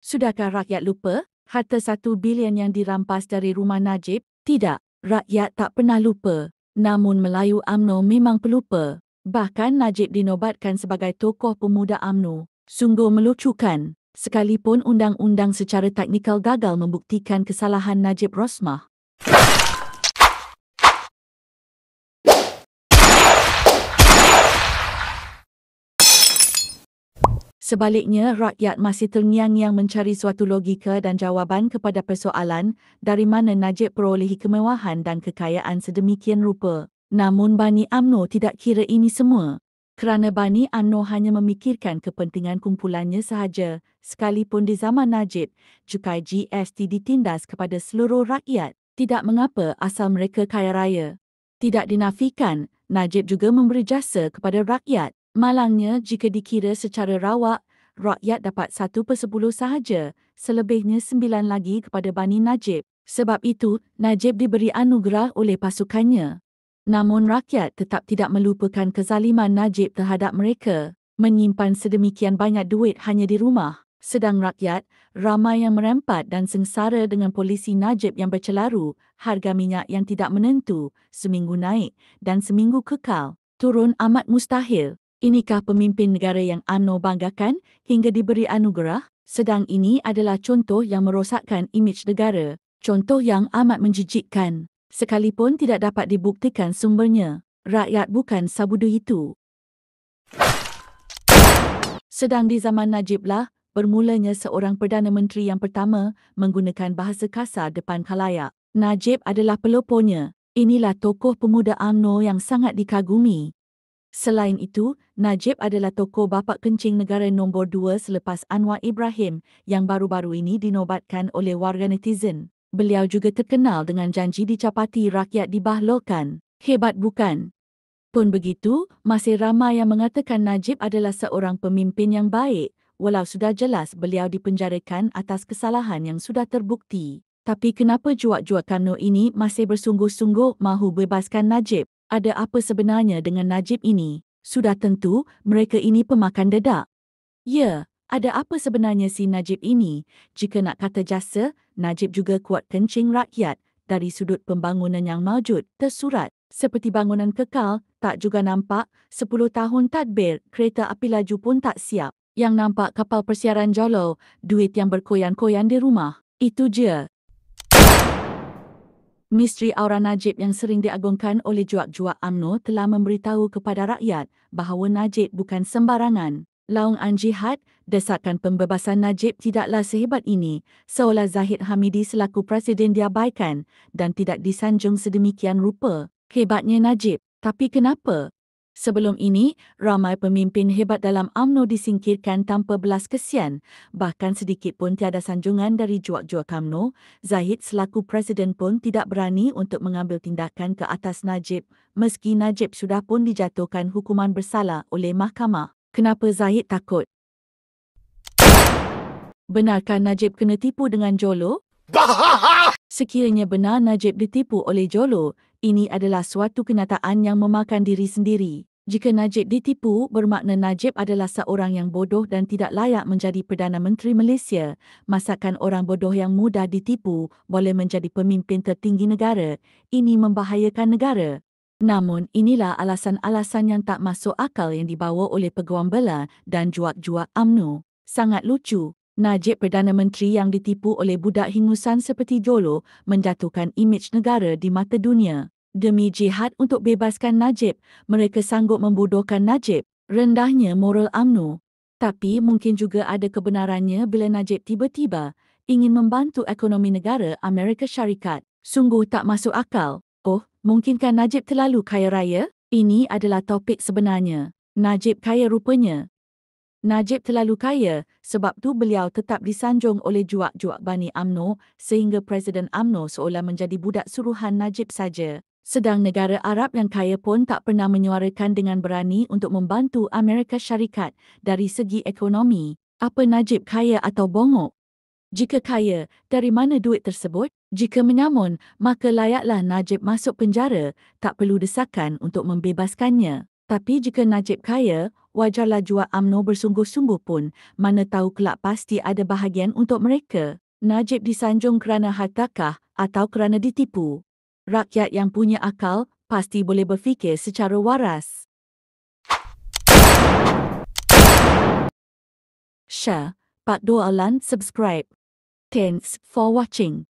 Sudahkah rakyat lupa harta 1 bilion yang dirampas dari rumah Najib? Tidak, rakyat tak pernah lupa. Namun Melayu UMNO memang pelupa. Bahkan Najib dinobatkan sebagai tokoh pemuda UMNO. Sungguh melucukan. Sekalipun undang-undang secara teknikal gagal membuktikan kesalahan Najib Rosmah. Sebaliknya, rakyat masih terngiang-ngiang mencari suatu logika dan jawapan kepada persoalan dari mana Najib perolehi kemewahan dan kekayaan sedemikian rupa. Namun Bani UMNO tidak kira ini semua. Kerana Bani UMNO hanya memikirkan kepentingan kumpulannya sahaja, sekalipun di zaman Najib, cukai GST ditindas kepada seluruh rakyat. Tidak mengapa asal mereka kaya raya. Tidak dinafikan, Najib juga memberi jasa kepada rakyat. Malangnya, jika dikira secara rawak, rakyat dapat 1/10 sahaja, selebihnya 9 lagi kepada Bani Najib. Sebab itu, Najib diberi anugerah oleh pasukannya. Namun rakyat tetap tidak melupakan kezaliman Najib terhadap mereka, menyimpan sedemikian banyak duit hanya di rumah. Sedang rakyat, ramai yang merempat dan sengsara dengan polisi Najib yang bercelaru, harga minyak yang tidak menentu, seminggu naik dan seminggu kekal, turun amat mustahil. Inikah pemimpin negara yang UMNO banggakan hingga diberi anugerah? Sedang ini adalah contoh yang merosakkan imej negara. Contoh yang amat menjijikkan. Sekalipun tidak dapat dibuktikan sumbernya. Rakyat bukan sabudu itu. Sedang di zaman Najiblah, bermulanya seorang Perdana Menteri yang pertama menggunakan bahasa kasar depan khalayak. Najib adalah pelopornya. Inilah tokoh pemuda UMNO yang sangat dikagumi. Selain itu, Najib adalah tokoh bapa kencing negara nombor 2 selepas Anwar Ibrahim yang baru-baru ini dinobatkan oleh warga netizen. Beliau juga terkenal dengan janji dicapati rakyat dibahlolkan. Hebat bukan? Pun begitu, masih ramai yang mengatakan Najib adalah seorang pemimpin yang baik, walau sudah jelas beliau dipenjarakan atas kesalahan yang sudah terbukti. Tapi kenapa juak-juak UMNO ini masih bersungguh-sungguh mahu bebaskan Najib? Ada apa sebenarnya dengan Najib ini? Sudah tentu, mereka ini pemakan dedak. Ya, ada apa sebenarnya si Najib ini? Jika nak kata jasa, Najib juga kuat kencing rakyat dari sudut pembangunan yang mawjud, tersurat. Seperti bangunan kekal, tak juga nampak, 10 tahun tadbir, kereta api laju pun tak siap. Yang nampak kapal persiaran jolo, duit yang berkoyan-koyan di rumah. Itu je. Misteri aura Najib yang sering diagungkan oleh juak-juak UMNO telah memberitahu kepada rakyat bahawa Najib bukan sembarangan. Laung An-Jihad, desakan pembebasan Najib tidaklah sehebat ini, seolah Zahid Hamidi selaku presiden diabaikan dan tidak disanjung sedemikian rupa. Hebatnya Najib, tapi kenapa? Sebelum ini, ramai pemimpin hebat dalam UMNO disingkirkan tanpa belas kesian. Bahkan sedikit pun tiada sanjungan dari juak-juak UMNO. Zahid selaku presiden pun tidak berani untuk mengambil tindakan ke atas Najib, meski Najib sudah pun dijatuhkan hukuman bersalah oleh mahkamah. Kenapa Zahid takut? Benarkah Najib kena tipu dengan Jolo? Sekiranya benar Najib ditipu oleh Jolo, ini adalah suatu kenyataan yang memakan diri sendiri. Jika Najib ditipu, bermakna Najib adalah seorang yang bodoh dan tidak layak menjadi Perdana Menteri Malaysia. Masakan orang bodoh yang mudah ditipu boleh menjadi pemimpin tertinggi negara. Ini membahayakan negara. Namun, inilah alasan-alasan yang tak masuk akal yang dibawa oleh peguam bela dan juak-juak UMNO. Sangat lucu. Najib Perdana Menteri yang ditipu oleh budak hingusan seperti Jolo menjatuhkan imej negara di mata dunia. Demi jihad untuk bebaskan Najib, mereka sanggup membodohkan Najib. Rendahnya moral UMNO. Tapi mungkin juga ada kebenarannya bila Najib tiba-tiba ingin membantu ekonomi negara Amerika Syarikat. Sungguh tak masuk akal. Oh, mungkinkah Najib terlalu kaya raya? Ini adalah topik sebenarnya. Najib kaya rupanya. Najib terlalu kaya, sebab tu beliau tetap disanjung oleh juak-juak Bani UMNO sehingga Presiden UMNO seolah menjadi budak suruhan Najib saja. Sedang negara Arab yang kaya pun tak pernah menyuarakan dengan berani untuk membantu Amerika Syarikat dari segi ekonomi. Apa Najib kaya atau bongok? Jika kaya, dari mana duit tersebut? Jika menyamun, maka layaklah Najib masuk penjara, tak perlu desakan untuk membebaskannya. Tapi jika Najib kaya, wajarlah jua UMNO bersungguh-sungguh pun, mana tahu kelak pasti ada bahagian untuk mereka. Najib disanjung kerana hartakah atau kerana ditipu? Rakyat yang punya akal pasti boleh berfikir secara waras. Share, Pak Doalan subscribe. Thanks for watching.